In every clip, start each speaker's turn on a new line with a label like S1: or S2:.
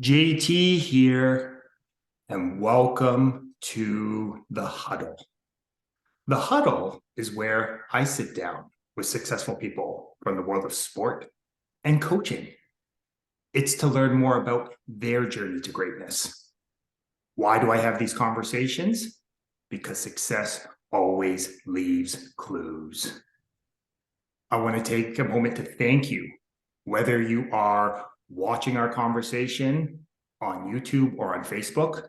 S1: JT here, and welcome to the huddle. The huddle is where I sit down with successful people from the world of sport and coaching. It's to learn more about their journey to greatness. Why do I have these conversations? Because success always leaves clues. I want to take a moment to thank you, whether you are watching our conversation on YouTube or on Facebook,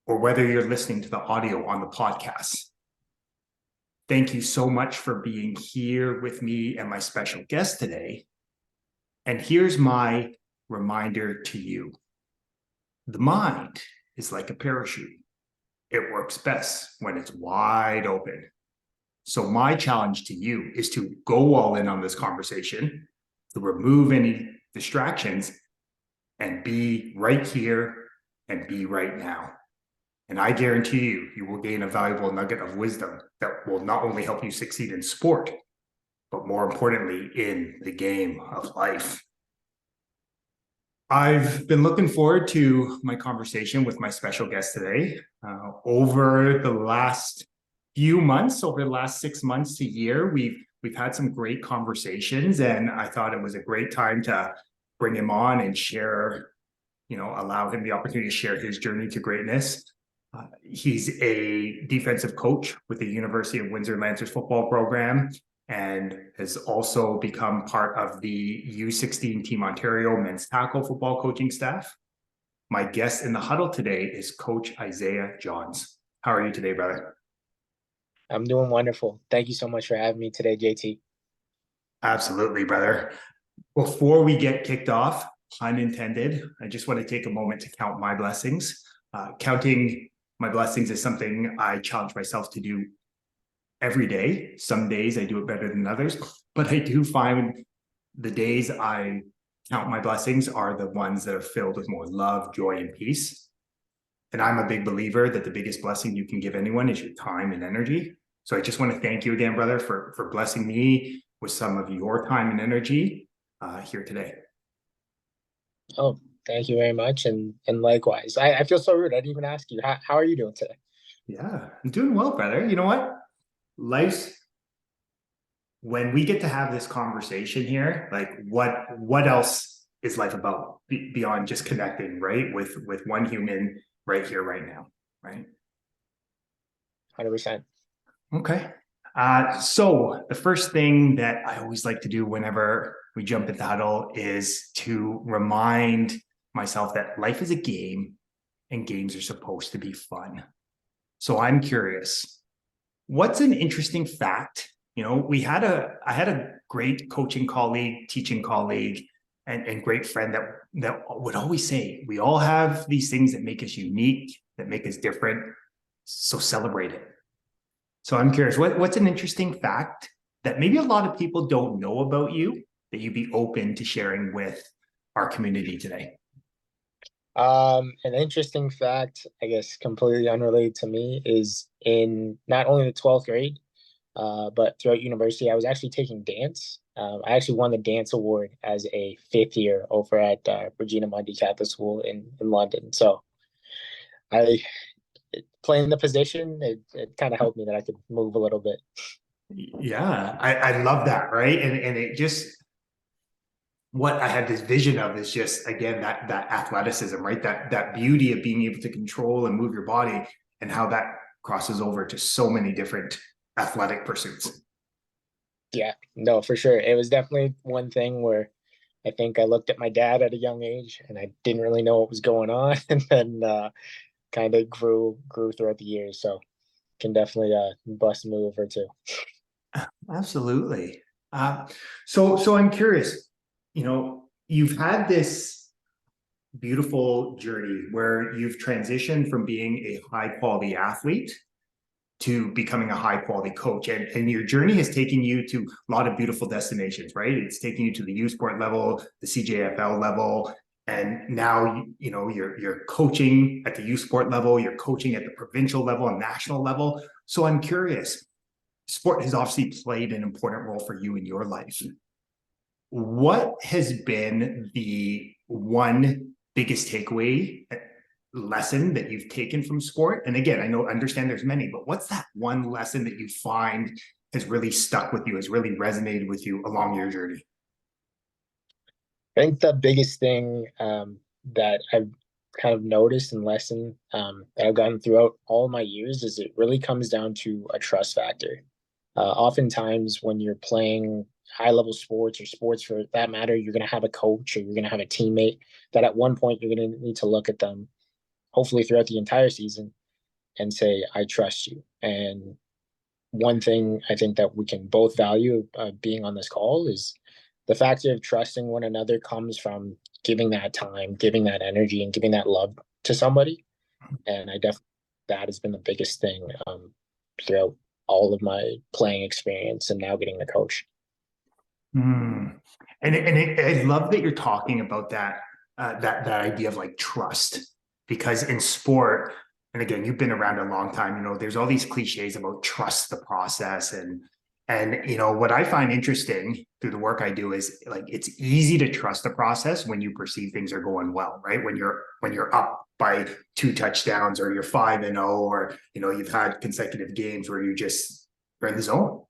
S1: or whether you're listening to the audio on the podcast. Thank you so much for being here with me and my special guest today. And here's my reminder to you. The mind is like a parachute. It works best when it's wide open. So my challenge to you is to go all in on this conversation, to remove any distractions, and be right here and be right now. And I guarantee you, you will gain a valuable nugget of wisdom that will not only help you succeed in sport, but more importantly, in the game of life. I've been looking forward to my conversation with my special guest today. Over the last few months, over the last 6 months to a year, we've had some great conversations, and I thought it was a great time to bring him on and share, allow him the opportunity to share his journey to greatness. He's a defensive coach with the University of Windsor Lancers football program and has also become part of the U16 Team Ontario men's tackle football coaching staff. My guest in the huddle today is Coach Isaiah Johns. How are you today, brother?
S2: I'm doing wonderful. Thank you so much for having me today, JT.
S1: Absolutely, brother. Before we get kicked off, pun intended, I just want to take a moment to count my blessings. Counting my blessings is something I challenge myself to do every day. Some days I do it better than others, but I do find the days I count my blessings are the ones that are filled with more love, joy, and peace. And I'm a big believer that the biggest blessing you can give anyone is your time and energy. So I just want to thank you again, brother, for blessing me with some of your time and energy here today.
S2: Oh, thank you very much. And likewise. I feel so rude. I didn't even ask you. How are you doing today?
S1: Yeah, I'm doing well, brother. You know what? Life's when we get to have this conversation here, like what else is life about beyond just connecting, right? With one human right here, right now, right?
S2: 100%.
S1: Okay. So the first thing that I always like to do whenever we jump into huddle is to remind myself that life is a game and games are supposed to be fun. So I'm curious, what's an interesting fact? I had a great coaching colleague, teaching colleague, and great friend that would always say, we all have these things that make us unique, that make us different. So celebrate it. So I'm curious, what's an interesting fact that maybe a lot of people don't know about you that you'd be open to sharing with our community today?
S2: An interesting fact, I guess completely unrelated to me, is in not only the 12th grade, but throughout university, I was actually taking dance. I actually won the dance award as a fifth year over at Regina Mundi Catholic School in London. So I playing the position, it kind of helped me that I could move a little bit.
S1: Yeah, I love that, right? And it just what I had this vision of is just again that athleticism, right? That beauty of being able to control and move your body and how that crosses over to so many different athletic pursuits.
S2: Yeah, no, for sure. It was definitely one thing where I think I looked at my dad at a young age and I didn't really know what was going on and then kind of grew throughout the years. So can definitely bust a move or two.
S1: Absolutely. Uh, so I'm curious, you've had this beautiful journey where you've transitioned from being a high quality athlete to becoming a high quality coach. And your journey has taken you to a lot of beautiful destinations, right? It's taking you to the U Sport level, the CJFL level. And now, you're coaching at the U Sport level, you're coaching at the provincial level and national level. So I'm curious, sport has obviously played an important role for you in your life. What has been the one biggest takeaway lesson that you've taken from sport? And again, understand there's many, but what's that one lesson that you find has really stuck with you, has really resonated with you along your journey?
S2: I think the biggest thing that I've kind of noticed and lesson that I've gotten throughout all my years is it really comes down to a trust factor. Oftentimes, when you're playing high level sports or sports for that matter, you're going to have a coach or you're going to have a teammate that at one point you're going to need to look at them, hopefully throughout the entire season, and say, I trust you. And one thing I think that we can both value being on this call is the factor of trusting one another comes from giving that time, giving that energy, and giving that love to somebody. And I definitely that has been the biggest thing throughout all of my playing experience and now getting the coach.
S1: Mm. I love that you're talking about that idea of like trust, because in sport, and again, you've been around a long time, there's all these cliches about trust the process, and what I find interesting through the work I do is like it's easy to trust the process when you perceive things are going well, right? When you're up by 2 touchdowns, or you're 5-0, or you've had consecutive games where you're in the zone.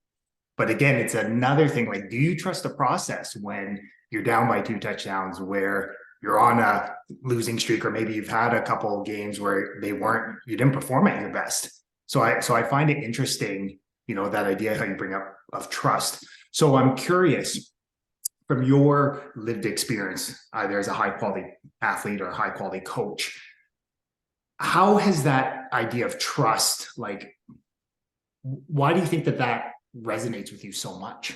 S1: But again, it's another thing. Like, do you trust the process when you're down by 2 touchdowns, where you're on a losing streak, or maybe you've had a couple of games where you didn't perform at your best? So I find it interesting, that idea how you bring up of trust. So I'm curious, from your lived experience, either as a high quality athlete or a high quality coach, how has that idea of trust, like, why do you think that resonates with you so much?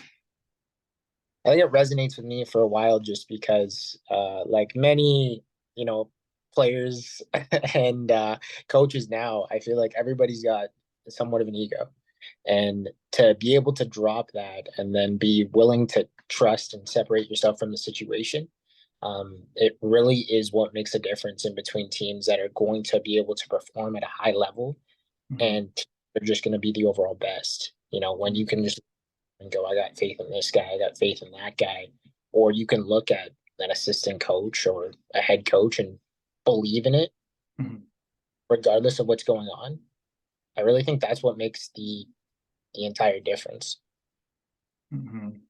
S2: I think it resonates with me for a while just because, like many, you know, players and coaches now, I feel like everybody's got somewhat of an ego. And to be able to drop that and then be willing to trust and separate yourself from the situation, it really is what makes a difference in between teams that are going to be able to perform at a high level
S1: Mhm.
S2: and they're just going to be the overall best. When you can just and go, I got faith in this guy, I got faith in that guy. Or you can look at an assistant coach or a head coach and believe in it,
S1: Mhm.
S2: regardless of what's going on. I really think that's what makes the entire difference.
S1: Mhm.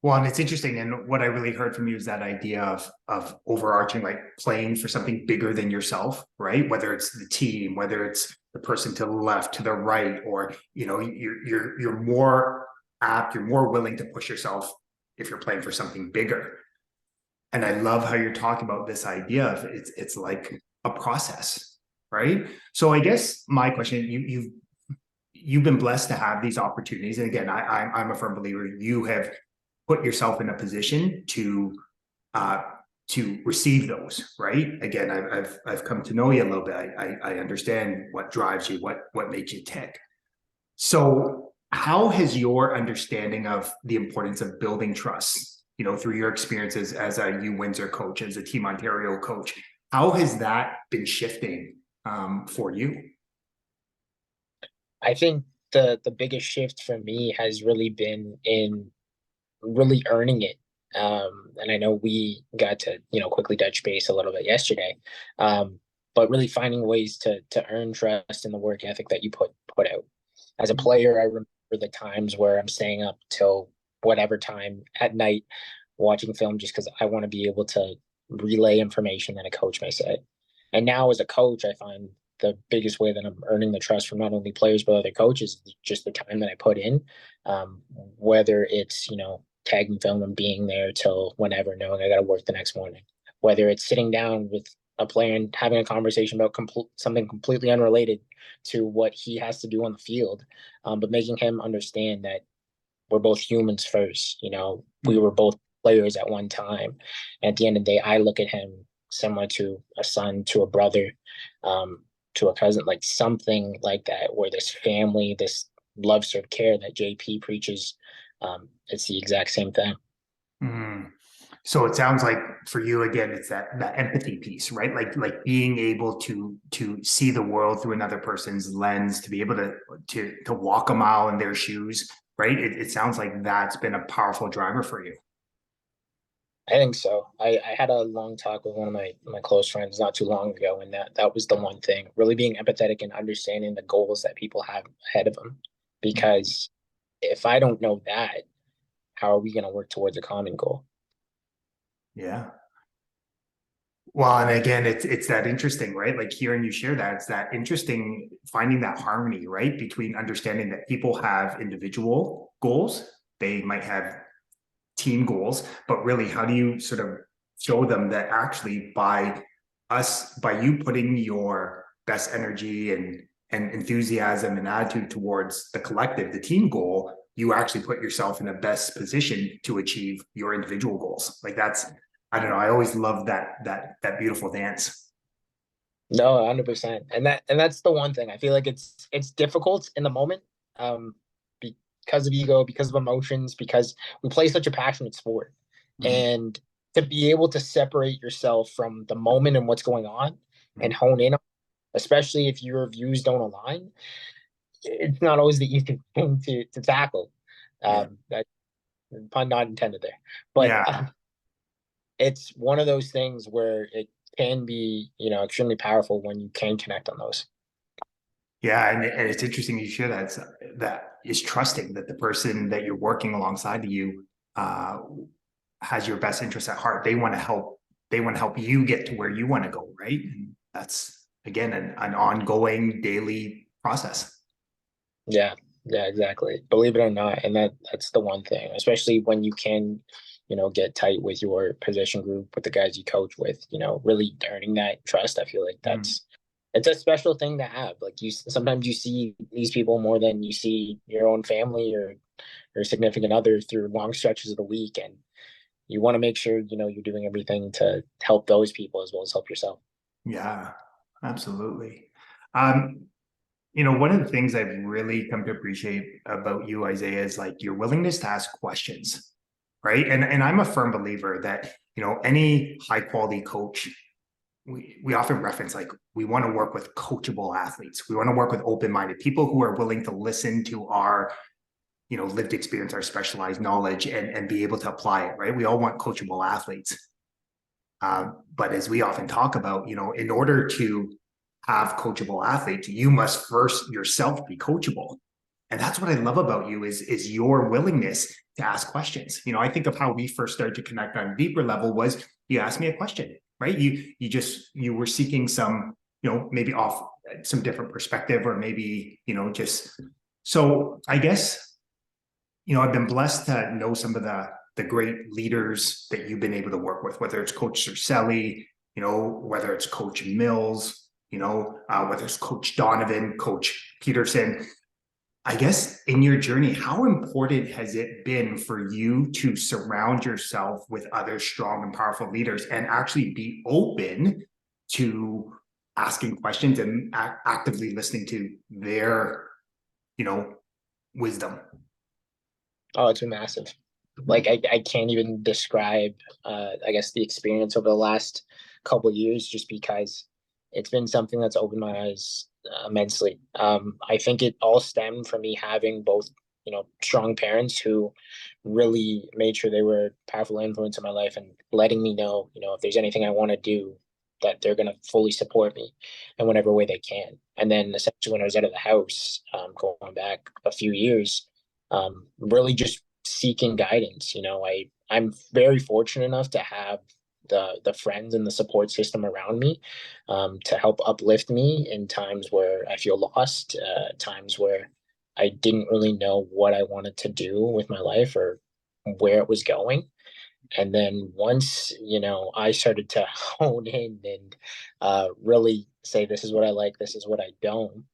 S1: Well, and it's interesting, and what I really heard from you is that idea of overarching, like playing for something bigger than yourself, right? Whether it's the team, whether it's the person to the left, to the right, or you're more apt, you're more willing to push yourself if you're playing for something bigger. And I love how you're talking about this idea of it's like a process, right? So I guess my question, you've been blessed to have these opportunities, and again, I'm a firm believer you have put yourself in a position uh, to receive those, right? Again, I've come to know you a little bit. I understand what drives you, what makes you tick. So, how has your understanding of the importance of building trust, through your experiences as a U Windsor coach, as a Team Ontario coach, how has that been shifting for you?
S2: I think the biggest shift for me has really been in really earning it. And I know we got to, quickly touch base a little bit yesterday. But really finding ways to earn trust in the work ethic that you put out. As a player, I remember the times where I'm staying up till whatever time at night watching film just because I want to be able to relay information that a coach may say. And now as a coach, I find the biggest way that I'm earning the trust from not only players but other coaches is just the time that I put in. Whether it's tagging film and being there till whenever, knowing I got to work the next morning. Whether it's sitting down with a player and having a conversation about something completely unrelated to what he has to do on the field, but making him understand that we're both humans first. We were both players at one time. And at the end of the day, I look at him similar to a son, to a brother, um, to a cousin, like something like that, where this family, this love, serve, care that JP preaches, it's the exact same thing.
S1: Mm. So it sounds like for you again, it's that empathy piece, right? Like being able to see the world through another person's lens, to be able to walk a mile in their shoes, right? It sounds like that's been a powerful driver for you.
S2: I think so. I had a long talk with one of my close friends not too long ago, and that was the one thing, really being empathetic and understanding the goals that people have ahead of them. Because if I don't know that, how are we going to work towards a common goal?
S1: Yeah. Well, and again, it's that interesting, right? Like hearing you share that, it's that interesting finding that harmony, right? Between understanding that people have individual goals, they might have team goals, but really how do you sort of show them that actually by you putting your best energy and enthusiasm and attitude towards the collective, the team goal, you actually put yourself in the best position to achieve your individual goals. Like that's, I don't know, I always love that beautiful dance.
S2: No, 100%. And that's the one thing. I feel like it's difficult in the moment, um, because of ego, because of emotions, because we play such a passionate sport.
S1: Mhm.
S2: And to be able to separate yourself from the moment and what's going on and
S1: Mhm.
S2: hone in, especially if your views don't align, it's not always the easy thing to tackle.
S1: Yeah.
S2: That pun not intended there. But
S1: Yeah.
S2: it's one of those things where it can be, extremely powerful when you can connect on those.
S1: Yeah, and it's interesting you share that. That is trusting that the person that you're working alongside of you uh, has your best interest at heart. They want to help. They want to help you get to where you want to go, right? And that's again an ongoing daily process.
S2: Yeah, yeah, exactly. Believe it or not, and that's the one thing, especially when you can, get tight with your position group, with the guys you coach with, really earning that trust. I feel like
S1: Mm.
S2: it's a special thing to have. Like sometimes you see these people more than you see your own family or significant other through long stretches of the week, and you want to make sure you're doing everything to help those people as well as help yourself.
S1: Yeah, absolutely. Um, one of the things I've really come to appreciate about you, Isaiah, is like your willingness to ask questions, right? And I'm a firm believer that any high quality coach, we often reference like we want to work with coachable athletes. We want to work with open minded people who are willing to listen to our lived experience, our specialized knowledge, and be able to apply it, right? We all want coachable athletes. But as we often talk about, in order to have coachable athletes, you must first yourself be coachable. And that's what I love about you is your willingness to ask questions. I think of how we first started to connect on a deeper level was you asked me a question, right? You were seeking some, maybe off some different perspective or maybe, just so I guess I've been blessed to know some of the great leaders that you've been able to work with, whether it's Coach Cercelli, whether it's Coach Mills, whether it's Coach Donovan, Coach Peterson. I guess in your journey, how important has it been for you to surround yourself with other strong and powerful leaders and actually be open to asking questions and actively listening to their, you know, wisdom?
S2: Oh, it's been massive. Like I can't even describe I guess the experience over the last couple of years just because it's been something that's opened my eyes immensely. I think it all stemmed from me having both, strong parents who really made sure they were a powerful influence in my life and letting me know, if there's anything I want to do, that they're going to fully support me in whatever way they can. And then essentially when I was out of the house, going back a few years, really just seeking guidance. I'm very fortunate enough to have the friends and the support system around me, to help uplift me in times where I feel lost, times where I didn't really know what I wanted to do with my life or where it was going. And then once, I started to hone in and really say, this is what I like, this is what I don't.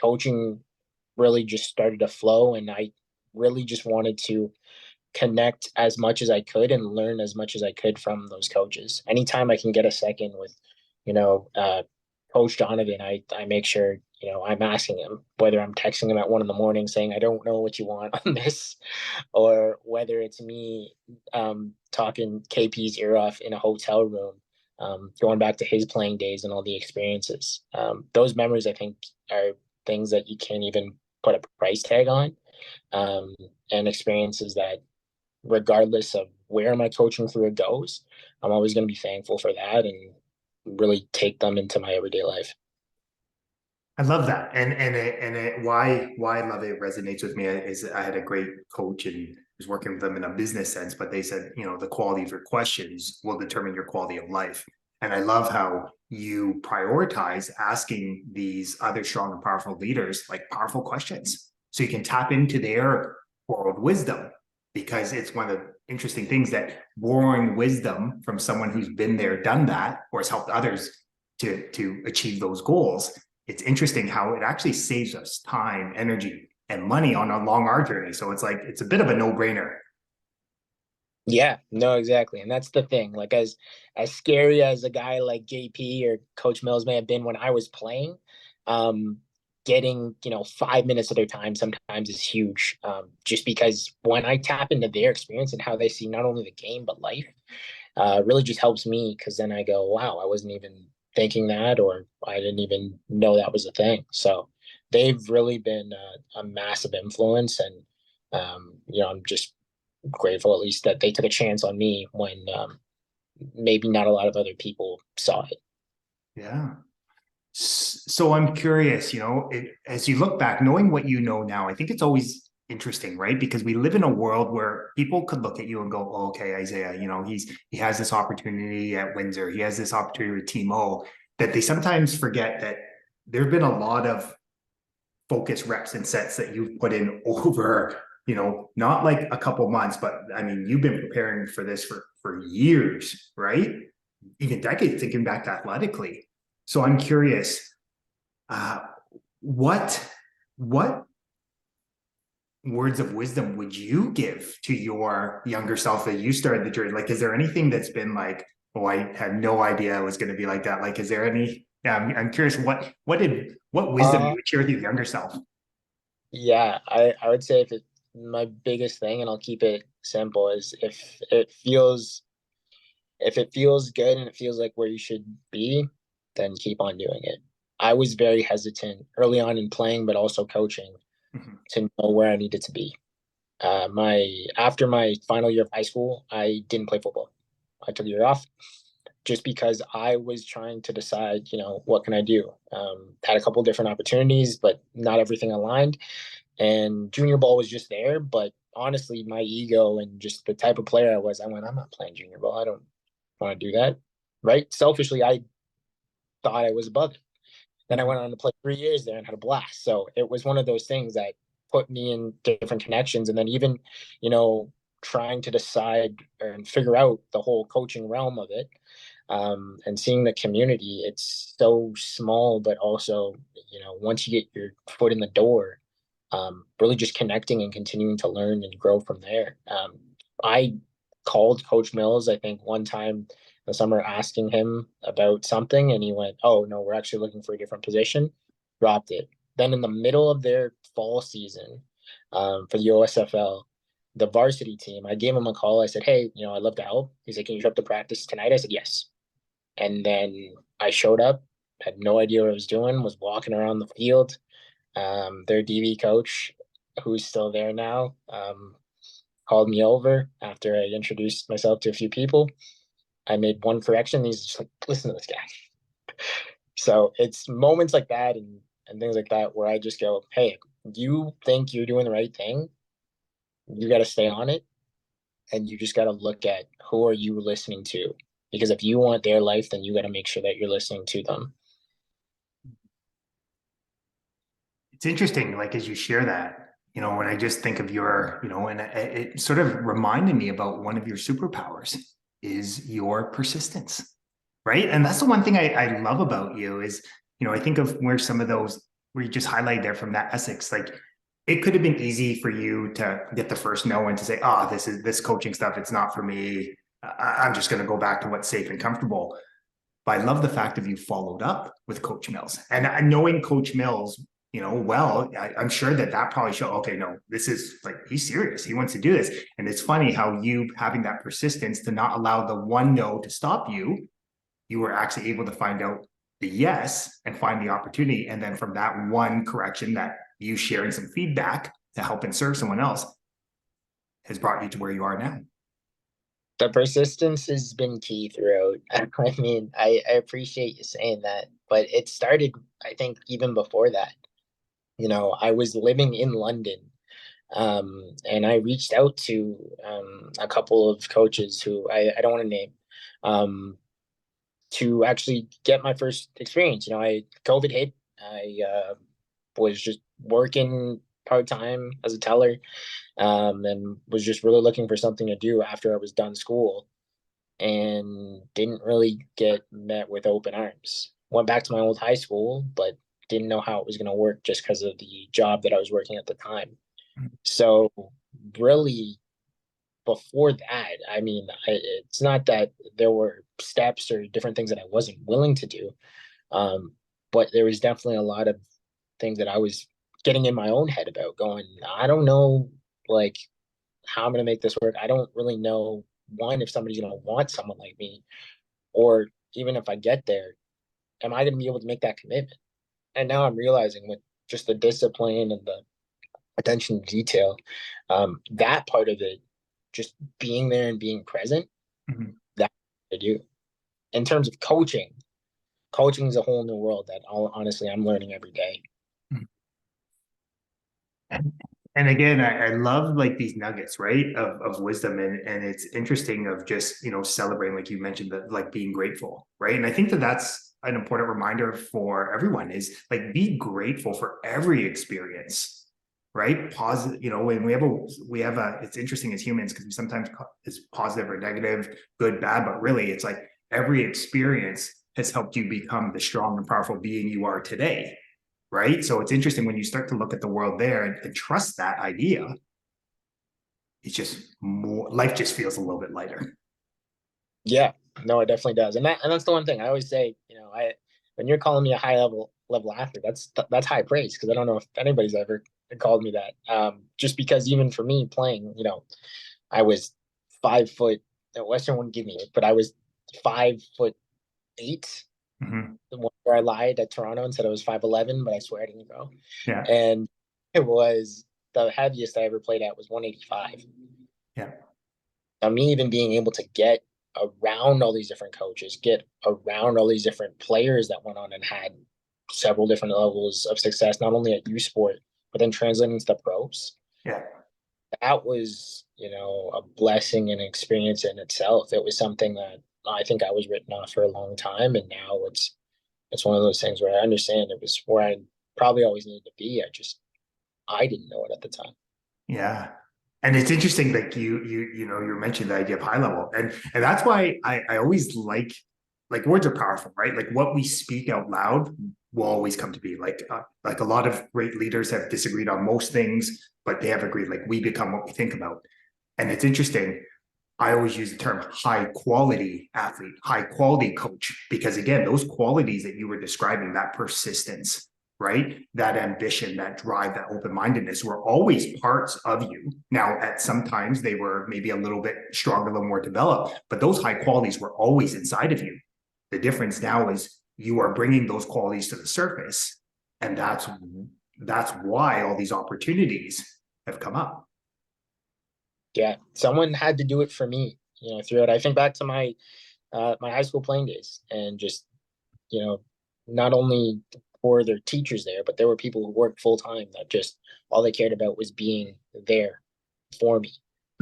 S2: Coaching really just started to flow, and I really just wanted to connect as much as I could and learn as much as I could from those coaches. Anytime I can get a second with, you know, uh, Coach Donovan, I make sure, I'm asking him, whether I'm texting him at 1 in the morning saying, I don't know what you want on this, or whether it's me talking KP's ear off in a hotel room, going back to his playing days and all the experiences. Those memories, I think, are things that you can't even put a price tag on, and experiences that regardless of where my coaching career goes, I'm always going to be thankful for that and really take them into my everyday life.
S1: I love that, and why I love it resonates with me is I had a great coach and was working with them in a business sense, but they said, the quality of your questions will determine your quality of life. And I love how you prioritize asking these other strong and powerful leaders like powerful questions, so you can tap into their world wisdom, because it's one of the interesting things that borrowing wisdom from someone who's been there, done that, or has helped others to achieve those goals. It's interesting how it actually saves us time, energy, and money on a long art journey. So it's like, it's a bit of a no-brainer.
S2: Yeah, no, exactly. And that's the thing. Like as scary as a guy like JP or Coach Mills may have been when I was playing, um, getting, 5 minutes of their time sometimes is huge. Just because when I tap into their experience and how they see not only the game but life, really just helps me, because then I go, wow, I wasn't even thinking that, or I didn't even know that was a thing. So they've really been a massive influence, and I'm just grateful at least that they took a chance on me when maybe not a lot of other people saw it.
S1: Yeah. So I'm curious, as you look back, knowing what you know now, I think it's always interesting, right? Because we live in a world where people could look at you and go, oh, okay, Isaiah, he has this opportunity at Windsor, he has this opportunity with Team O, that they sometimes forget that there have been a lot of focus reps and sets that you've put in over, not like a couple months, but I mean, you've been preparing for this for years, right? Even decades, thinking back to athletically. So I'm curious, uh, what what words of wisdom would you give to your younger self that you started the journey? Like, is there anything that's been like, oh, I had no idea it was going to be like that? Like, is there any? Yeah, I'm curious. What wisdom you
S2: Uh,
S1: would share with your younger self?
S2: yeah, I would say my biggest thing, and I'll keep it simple, is if it feels good and it feels like where you should be, then keep on doing it. I was very hesitant early on in playing, but also coaching,
S1: Mhm.
S2: to know where I needed to be. My After my final year of high school, I didn't play football. I took a year off just because I was trying to decide, what can I do? Had a couple different opportunities, but not everything aligned. And junior ball was just there. But honestly, my ego and just the type of player I was, I went, I'm not playing junior ball. I don't want to do that. Right? Selfishly, I thought I was above it. Then I
S1: Mhm.
S2: went on to play 3 years there and had a blast. So it was one of those things that put me in different connections. And then even, you know, trying to decide and figure out the whole coaching realm of it, and seeing the community, it's so small, but also, once you get your foot in the door, really just connecting and continuing to learn and grow from there. I called Coach Mills, I think, one time in the summer asking him about something, and he went, "Oh no, we're actually looking for a different position." Dropped it. Then in the middle of their fall season, for the OSFL, the varsity team, I gave him a call. I said, "Hey, I'd love to help." He's like, "Can you show up to practice tonight?" I said, "Yes." And then I showed up, had no idea what I was doing, was walking around the field. Their DV coach, who's still there now, called me over after I introduced myself to a few people. I made one correction. He's just like, listen to this guy. So it's moments like that, and things like that where I just go, hey, you think you're doing the right thing, you got to stay on it, and you just got to look at who are you listening to, because if you want their life, then you got to make sure that you're listening to them.
S1: It's interesting, like as you share that, when I just think of your, and it sort of reminded me about one of your superpowers is your persistence, right? And that's the one thing I love about you is, I think of where some of those where you just highlight there from that Essex, like it could have been easy for you to get the first no and to say, oh, this coaching stuff, it's not for me. I'm just going to go back to what's safe and comfortable. But I love the fact of you followed up with Coach Mills, and knowing Coach Mills, well, I'm sure that probably showed, okay, no, this is like, he's serious. He wants to do this. And it's funny how you having that persistence to not allow the one no to stop you, you were actually able to find out the yes and find the opportunity. And then from that one correction, that you sharing some feedback to help and serve someone else, has brought you to where you are now.
S2: The persistence has been key throughout. I mean, I appreciate you saying that, but it started, I think, even before that. I was living in London, and I reached out to a couple of coaches who I don't want to name, um, to actually get my first experience. I COVID hit. I was just working part time as a teller, and was just really looking for something to do after I was done school, and didn't really get met with open arms. Went back to my old high school, but didn't know how it was going to work just because of the job that I was working at the time. So really, before that, I mean, it's not that there were steps or different things that I wasn't willing to do, um, but there was definitely a lot of things that I was getting in my own head about. Going, I don't know, like how I'm going to make this work. I don't really know one if somebody's going to want someone like me, or even if I get there, am I going to be able to make that commitment? And now I'm realizing with just the discipline and the attention to detail, that part of it, just being there and being present,
S1: Mhm.
S2: that I do. In terms of coaching is a whole new world that honestly I'm learning every day.
S1: And again, I love like these nuggets, right, of wisdom, and it's interesting of just celebrating, like you mentioned, that like being grateful, right? And I think that that's an important reminder for everyone is like be grateful for every experience, right? Positive, when we have a it's interesting as humans because we sometimes it's positive or negative, good, bad, but really it's like every experience has helped you become the strong and powerful being you are today, right? So it's interesting when you start to look at the world there and trust that idea. It's just more life just feels a little bit lighter.
S2: Yeah, no, it definitely does, and that's the one thing I always say. I when you're calling me a high level athlete, that's high praise because I don't know if anybody's ever called me that. Just because even for me playing, I was 5 foot. The Western wouldn't give me it, but I was 5'8".
S1: Mm-hmm.
S2: The one where I lied at Toronto and said I was 5'11", but I swear I didn't go.
S1: Yeah,
S2: And it was the heaviest I ever played at was 185.
S1: yeah.
S2: Now, me even being able to get around all these different coaches, get around all these different players that went on and had several different levels of success, not only at U Sport, but then translating to the pros.
S1: Yeah.
S2: That was, a blessing and experience in itself. It was something that I think I was written off for a long time, and now it's one of those things where I understand it was where I probably always needed to be. I didn't know it at the time.
S1: Yeah. And it's interesting, like you mentioned the idea of high level. And that's why I always like words are powerful, right? Like what we speak out loud will always come to be. Like a lot of great leaders have disagreed on most things, but they have agreed like we become what we think about. And it's interesting. I always use the term high quality athlete, high quality coach, because again, those qualities that you were describing, that persistence, right? That ambition, that drive, that open mindedness were always parts of you. Now, at sometimes they were maybe a little bit stronger, a little more developed, but those high qualities were always inside of you. The difference now is you are bringing those qualities to the surface. And that's why all these opportunities have come up.
S2: Yeah, someone had to do it for me. Throughout. I think back to my high school playing days, and just you know, not only were there teachers there, but there were people who worked full time that just all they cared about was being there for me,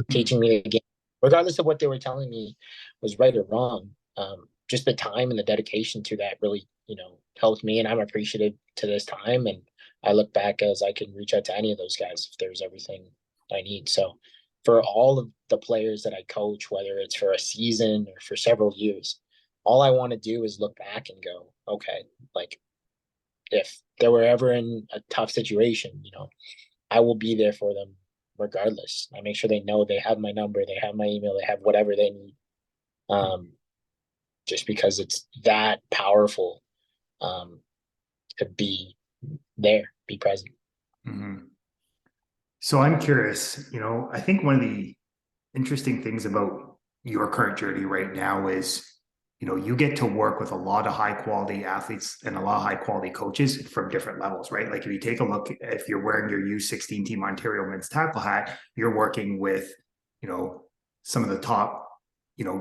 S2: teaching me the game, regardless of what they were telling me was right or wrong. Just the time and the dedication to that really, helped me, and I'm appreciative to this time. And I look back as I can reach out to any of those guys if there's everything I need. So, for all of the players that I coach, whether it's for a season or for several years, all I want to do is look back and go, okay, like if they were ever in a tough situation, I will be there for them regardless. I make sure they know they have my number, they have my email, they have whatever they need. Um, just because it's that powerful, to be there, be present.
S1: Mm-hmm. So I'm curious, I think one of the interesting things about your current journey right now is, you get to work with a lot of high quality athletes and a lot of high quality coaches from different levels, right? Like if you take a look, if you're wearing your U16 Team Ontario men's tackle hat, you're working with some of the top,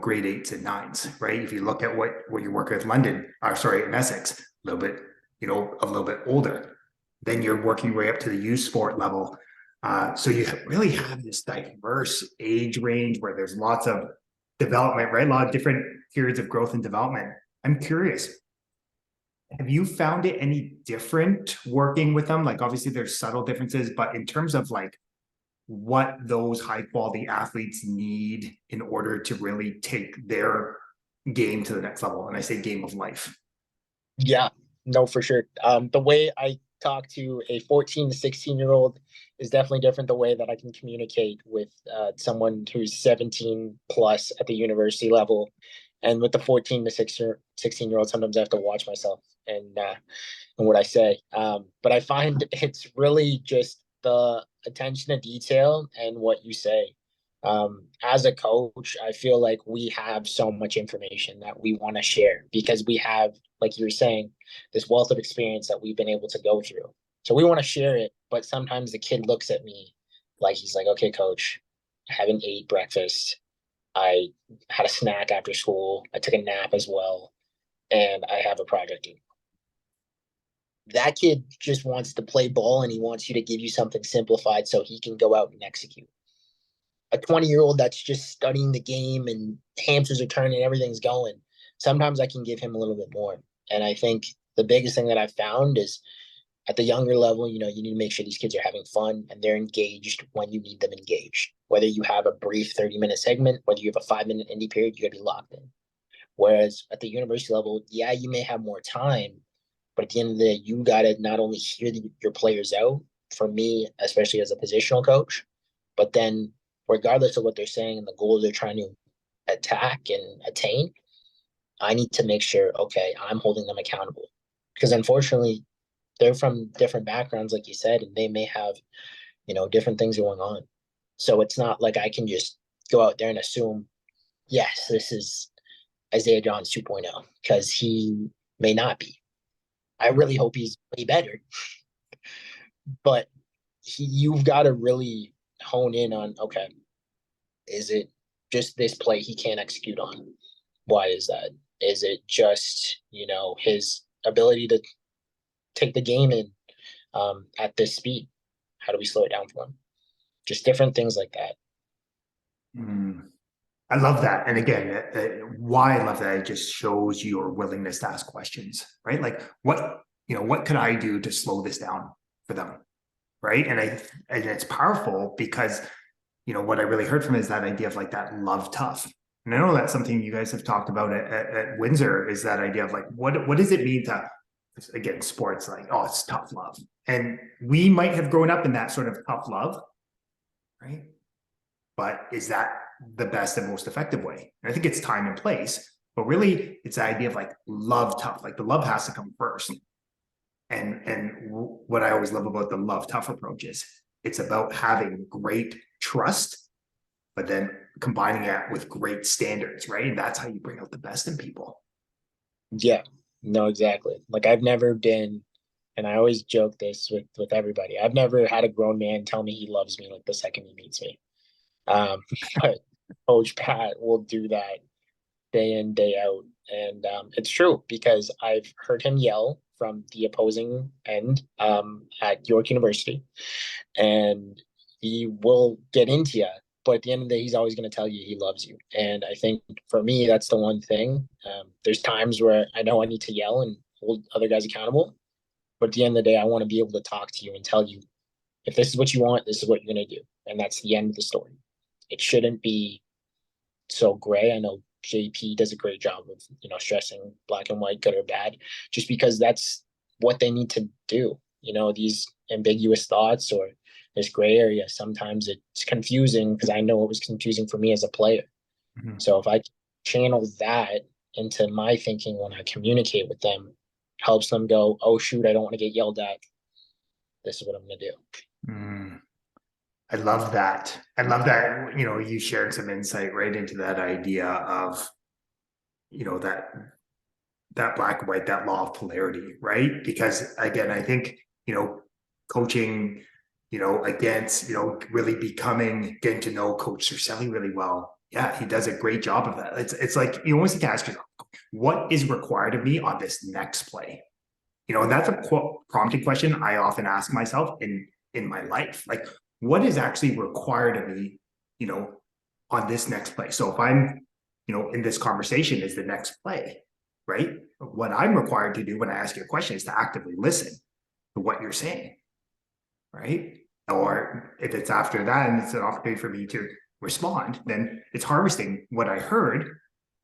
S1: grade 8s and 9s, right? If you look at what you work with London, or sorry, in Essex, a little bit, a little bit older, then you're working your way up to the youth sport level. So you really have this diverse age range where there's lots of development, right? A lot of different periods of growth and development. I'm curious, have you found it any different working with them? Like, obviously there's subtle differences, but in terms of like what those high quality athletes need in order to really take their game to the next level, and I say game of life.
S2: Yeah, no, for sure. The way I talk to a 14 to 16-year-old is definitely different. The way that I can communicate with someone who's 17 plus at the university level, and with the 14 to 16-year-old, sometimes I have to watch myself and what I say. But I find it's really just the attention to detail and what you say. As a coach, I feel like we have so much information that we want to share because we have, like you were saying, this wealth of experience that we've been able to go through. So we want to share it, but sometimes the kid looks at me like he's like, okay, coach, I haven't ate breakfast. I had a snack after school. I took a nap as well, and I have a project due. That kid just wants to play ball and he wants you to give you something simplified so he can go out and execute. A 20-year-old that's just studying the game and hamsters are turning, everything's going. Sometimes I can give him a little bit more. And I think the biggest thing that I've found is at the younger level, you need to make sure these kids are having fun and they're engaged when you need them engaged. Whether you have a brief 30-minute segment, whether you have a 5-minute indie period, you got to be locked in. Whereas at the university level, yeah, you may have more time, but at the end of the day, you got to not only hear your players out, for me, especially as a positional coach, but then regardless of what they're saying and the goals they're trying to attack and attain, I need to make sure, okay, I'm holding them accountable. Because unfortunately, they're from different backgrounds, like you said, and they may have, different things going on. So it's not like I can just go out there and assume, yes, this is Isaiah Johns 2.0, because he may not be. I really hope he's way better, but you've got to really hone in on, okay, is it just this play he can't execute on? Why is that? Is it just, his ability to take the game in at this speed? How do we slow it down for him? Just different things like that.
S1: I love that. And again, why I love that, it just shows your willingness to ask questions, right? Like what could I do to slow this down for them? Right. And it's powerful because, what I really heard from is that idea of like that love tough. And I know that's something you guys have talked about at Windsor, is that idea of like, what does it mean to, again, sports, like, oh, it's tough love. And we might have grown up in that sort of tough love, right? But is that the best and most effective way? And I think it's time and place, but really it's the idea of like love tough, like the love has to come first. And what I always love about the love tough approach is it's about having great trust, but then combining it with great standards, right? And that's how you bring out the best in people.
S2: Yeah, no, exactly. Like I've never been, and I always joke this with everybody. I've never had a grown man tell me he loves me like the second he meets me. But Coach Pat will do that day in, day out. And it's true because I've heard him yell from the opposing end at York University, and he will get into you. But at the end of the day, he's always going to tell you he loves you. And I think for me, that's the one thing. There's times where I know I need to yell and hold other guys accountable. But at the end of the day, I want to be able to talk to you and tell you, if this is what you want, this is what you're going to do. And that's the end of the story. It shouldn't be so gray. I know JP does a great job of, stressing black and white, good or bad, just because that's what they need to do. These ambiguous thoughts or this gray area, sometimes it's confusing because I know it was confusing for me as a player. Mm-hmm. So if I channel that into my thinking when I communicate with them, helps them go, oh, shoot, I don't want to get yelled at. This is what I'm going to do.
S1: I love that. I love that, you shared some insight right into that idea of, that black and white, that law of polarity, right? Because again, I think, coaching, against, really getting to know Coach Cercelli really well. Yeah, he does a great job of that. It's like you always have to ask yourself, what is required of me on this next play? And that's a prompting question I often ask myself in my life. Like, what is actually required of me, you know, on this next play? So if I'm, in this conversation is the next play, right? What I'm required to do when I ask you a question is to actively listen to what you're saying, right? Or if it's after that and it's an opportunity for me to respond, then it's harvesting what I heard,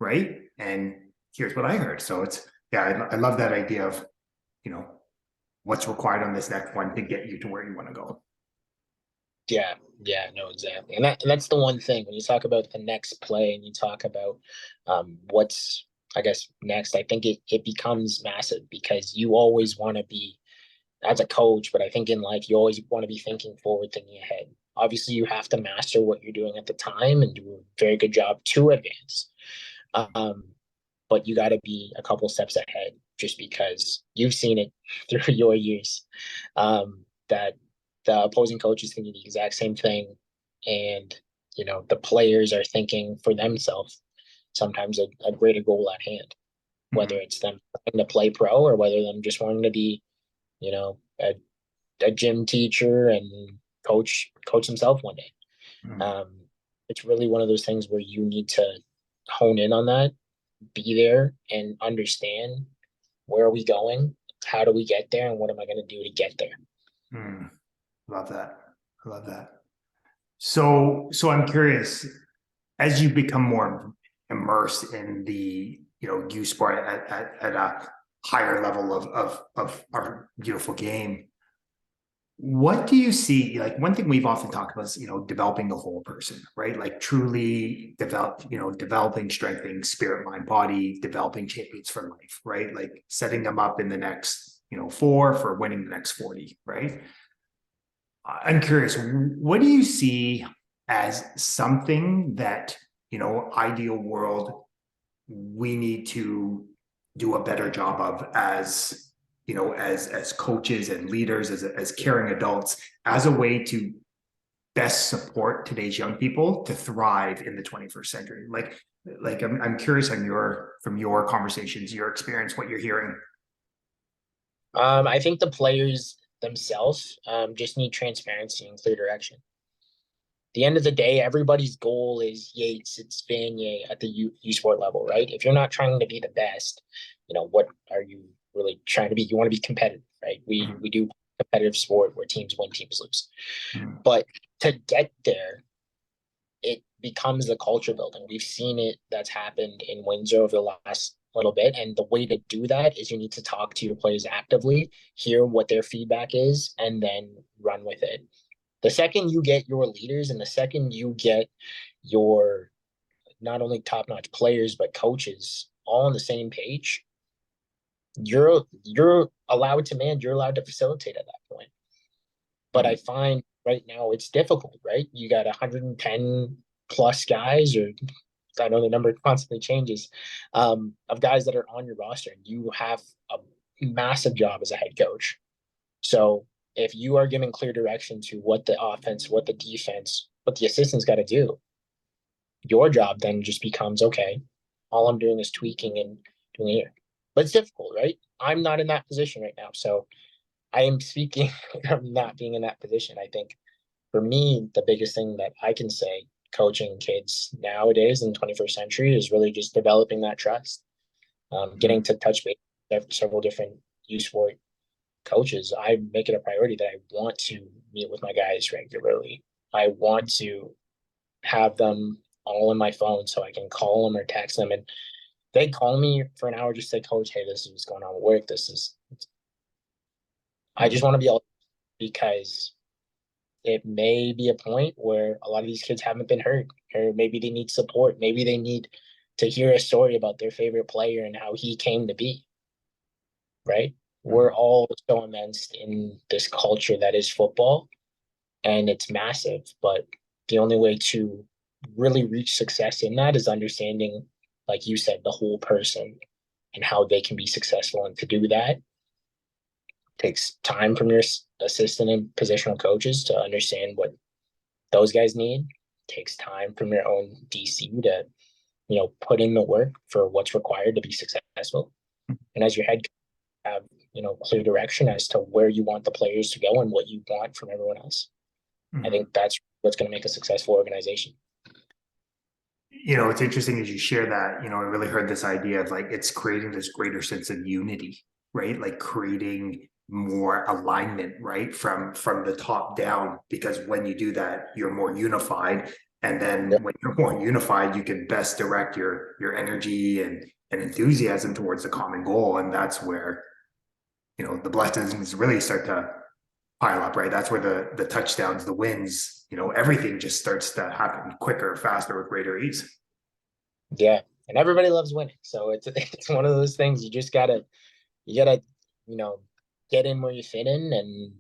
S1: right? And here's what I heard. So yeah, I love that idea of, you know, what's required on this next one to get you to where you want to go.
S2: Yeah, yeah, no, exactly. And that's the one thing when you talk about the next play and you talk about what's, I guess, next, I think it becomes massive because you always want to be, as a coach, but I think in life you always want to be thinking forward, thinking ahead. Obviously, you have to master what you're doing at the time and do a very good job to advance. Um, but you got to be a couple steps ahead just because you've seen it through your years. That the opposing coach is thinking the exact same thing, and the players are thinking for themselves sometimes a greater goal at hand, whether
S1: Mm-hmm.
S2: it's them wanting to play pro or whether them just wanting to be, a gym teacher and coach himself one day.
S1: Mm-hmm.
S2: Um, it's really one of those things where you need to hone in on that, be there, and understand where are we going, how do we get there, and what am I going to do to get there.
S1: Mm. Love that. I love that. So I'm curious, as you become more immersed in the youth sport at a higher level of our beautiful game, what do you see? Like one thing we've often talked about is developing the whole person, right? Like truly developing, strengthening spirit, mind, body, developing champions for life, right? Like setting them up in the next four for winning the next 40, right? I'm curious, what do you see as something that, ideal world, we need to do a better job of as, as coaches and leaders, as caring adults, as a way to best support today's young people to thrive in the 21st century? Like I'm curious on from your conversations, your experience, what you're hearing.
S2: I think the players themselves just need transparency and clear direction. At the end of the day, everybody's goal is Yates, it's Vanier at the U sport level, right? If you're not trying to be the best, what are you really trying to be? You want to be competitive, right?
S1: Mhm.
S2: We do competitive sport where teams win, teams lose.
S1: Mhm.
S2: But to get there, it becomes the culture building. We've seen it that's happened in Windsor over the last little bit. And the way to do that is you need to talk to your players actively, hear what their feedback is, and then run with it. The second you get your leaders and the second you get your not only top-notch players but coaches all on the same page, you're allowed to manage, you're allowed to facilitate at that point. But I find right now it's difficult, right? You got 110 plus guys, or I know the number constantly changes, of guys that are on your roster, and you have a massive job as a head coach. So if you are giving clear direction to what the offense, what the defense, what the assistants got to do, your job then just becomes okay. All I'm doing is tweaking and doing it. But it's difficult, right? I'm not in that position right now, so I am speaking from not being in that position. I think for me, the biggest thing that I can say coaching kids nowadays in the 21st century is really just developing that trust, getting to touch base with several different youth sport coaches. I make it a priority that I want to meet with my guys regularly. I want to have them all in my phone so I can call them or text them. And they call me for an hour, just say, Coach, hey, this is what's going on with work. I just want to be able, because it may be a point where a lot of these kids haven't been heard, or maybe they need support. Maybe they need to hear a story about their favorite player and how he came to be, right? We're all so immense in this culture that is football, and it's massive. But the only way to really reach success in that is understanding, like you said, the whole person and how they can be successful. And to do that, Takes time from your assistant and positional coaches to understand what those guys need. Takes time from your own DC to, put in the work for what's required to be successful. And as your head coach, have, clear direction as to where you want the players to go and what you want from everyone else. I
S1: Mhm.
S2: think that's what's going to make a successful organization.
S1: It's interesting as you share that, I really heard this idea of like it's creating this greater sense of unity, right? Like creating more alignment, right? From the top down, because when you do that, you're more unified. And
S2: Yeah.
S1: then when you're more unified, you can best direct your energy and enthusiasm towards the common goal. And that's where, the blessings really start to pile up, right? That's where the touchdowns, the wins, everything just starts to happen quicker, faster, with greater ease.
S2: Yeah. And everybody loves winning. So it's it's one of those things you gotta, you know, get in where you fit in. And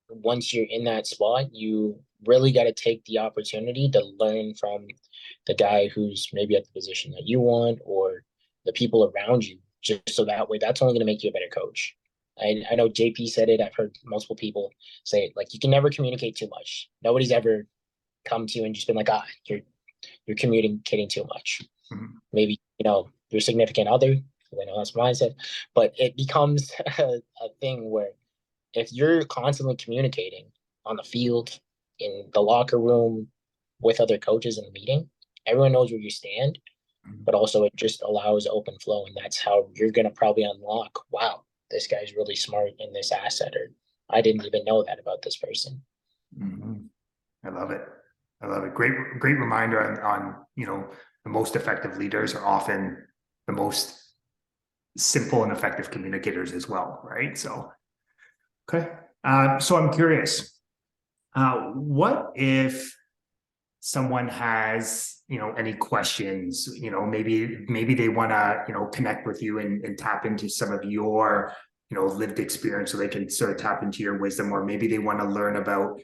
S2: once you're in that spot, you really gotta take the opportunity to learn from the guy who's maybe at the position that you want or the people around you, just so that way that's only gonna make you a better coach. I know JP said it. I've heard multiple people say it. Like, you can never communicate too much. Nobody's ever come to you and just been like, you're communicating too much.
S1: Mhm.
S2: Maybe, your significant other, I know that's mindset, but it becomes a thing where if you're constantly communicating on the field, in the locker room, with other coaches in the meeting, everyone knows where you stand, but also it just allows open flow. And that's how you're going to probably unlock, wow, this guy's really smart in this asset, or I didn't even know that about this person.
S1: Mhm. I love it. I love it. Great reminder on the most effective leaders are often the most simple and effective communicators as well, right? So, okay. So I'm curious, what if someone has, any questions, maybe they want to, connect with you and tap into some of your, lived experience so they can sort of tap into your wisdom, or maybe they want to learn about,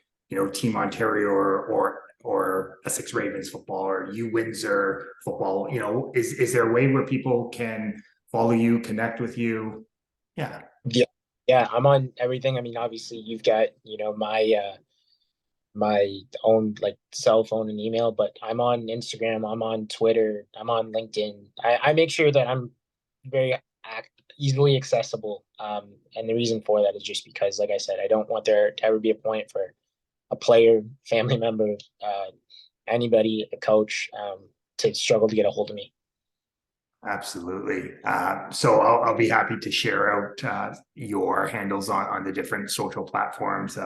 S1: Team Ontario or Essex Ravens football or U Windsor football, is there a way where people can follow you, connect with you? Yeah.
S2: Yeah. Yeah, I'm on everything. I mean, obviously you've got, my own like cell phone and email, but I'm on Instagram, I'm on Twitter, I'm on LinkedIn. I make sure that I'm very easily accessible. And the reason for that is just because, like I said, I don't want there to ever be a point for a player, family member, anybody, a coach, to struggle to get a hold of me.
S1: Absolutely. So I'll be happy to share out your handles on the different social platforms,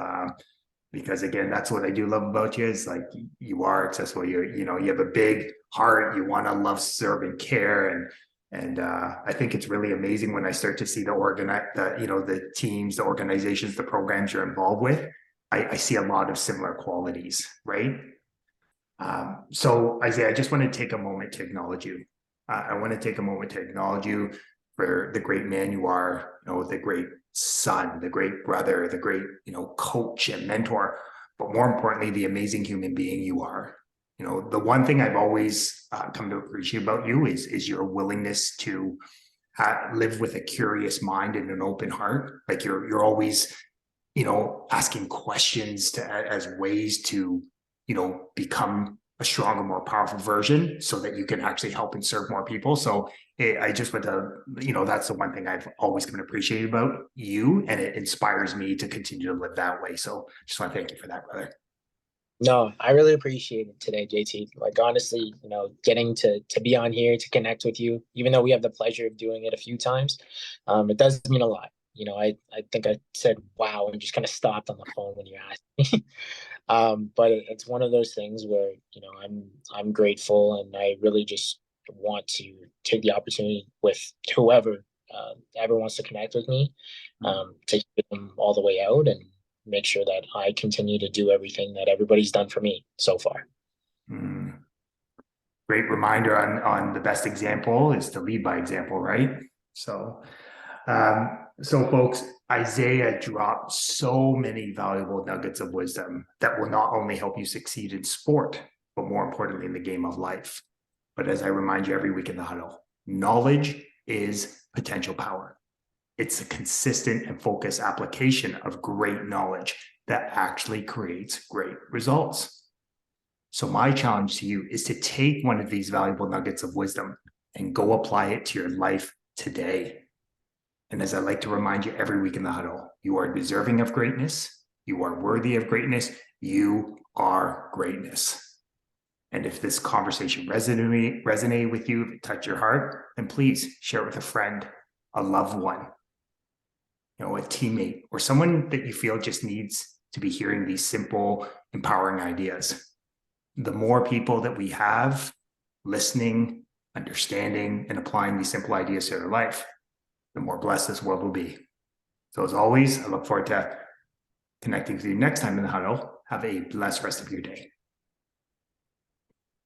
S1: because again, that's what I do love about you is like you are accessible. You have a big heart. You want to love, serve, and care, and I think it's really amazing when I start to see the teams, the organizations, the programs you're involved with. I see a lot of similar qualities, right? So Isaiah, I just want to take a moment to acknowledge you. I want to take a moment to acknowledge you for the great man you are, the great son, the great brother, the great, coach and mentor, but more importantly, the amazing human being you are. The one thing I've always come to appreciate about you is your willingness to live with a curious mind and an open heart. Like you're always, asking questions as ways to, become a stronger, more powerful version so that you can actually help and serve more people. So I just want to, that's the one thing I've always come to appreciate about you. And it inspires me to continue to live that way. So just want to thank you for that, brother.
S2: No, I really appreciate it today, JT. Like, honestly, getting to be on here to connect with you, even though we have the pleasure of doing it a few times, it does mean a lot. I think I said wow and just kind of stopped on the phone when you asked me. But it's one of those things where I'm grateful, and I really just want to take the opportunity with whoever ever wants to connect with me, to get them all the way out and make sure that I continue to do everything that everybody's done for me so far.
S1: Mm. Great reminder on the best example is to lead by example, right? So, so folks, Isaiah dropped so many valuable nuggets of wisdom that will not only help you succeed in sport, but more importantly in the game of life. But as I remind you every week in the huddle, knowledge is potential power. It's a consistent and focused application of great knowledge that actually creates great results. So my challenge to you is to take one of these valuable nuggets of wisdom and go apply it to your life today. And as I like to remind you every week in the huddle, you are deserving of greatness. You are worthy of greatness. You are greatness. And if this conversation resonated with you, if it touched your heart, then please share it with a friend, a loved one, a teammate, or someone that you feel just needs to be hearing these simple, empowering ideas. The more people that we have listening, understanding, and applying these simple ideas to their life, the more blessed this world will be. So as always, I look forward to connecting with you next time in the huddle. Have a blessed rest of your day.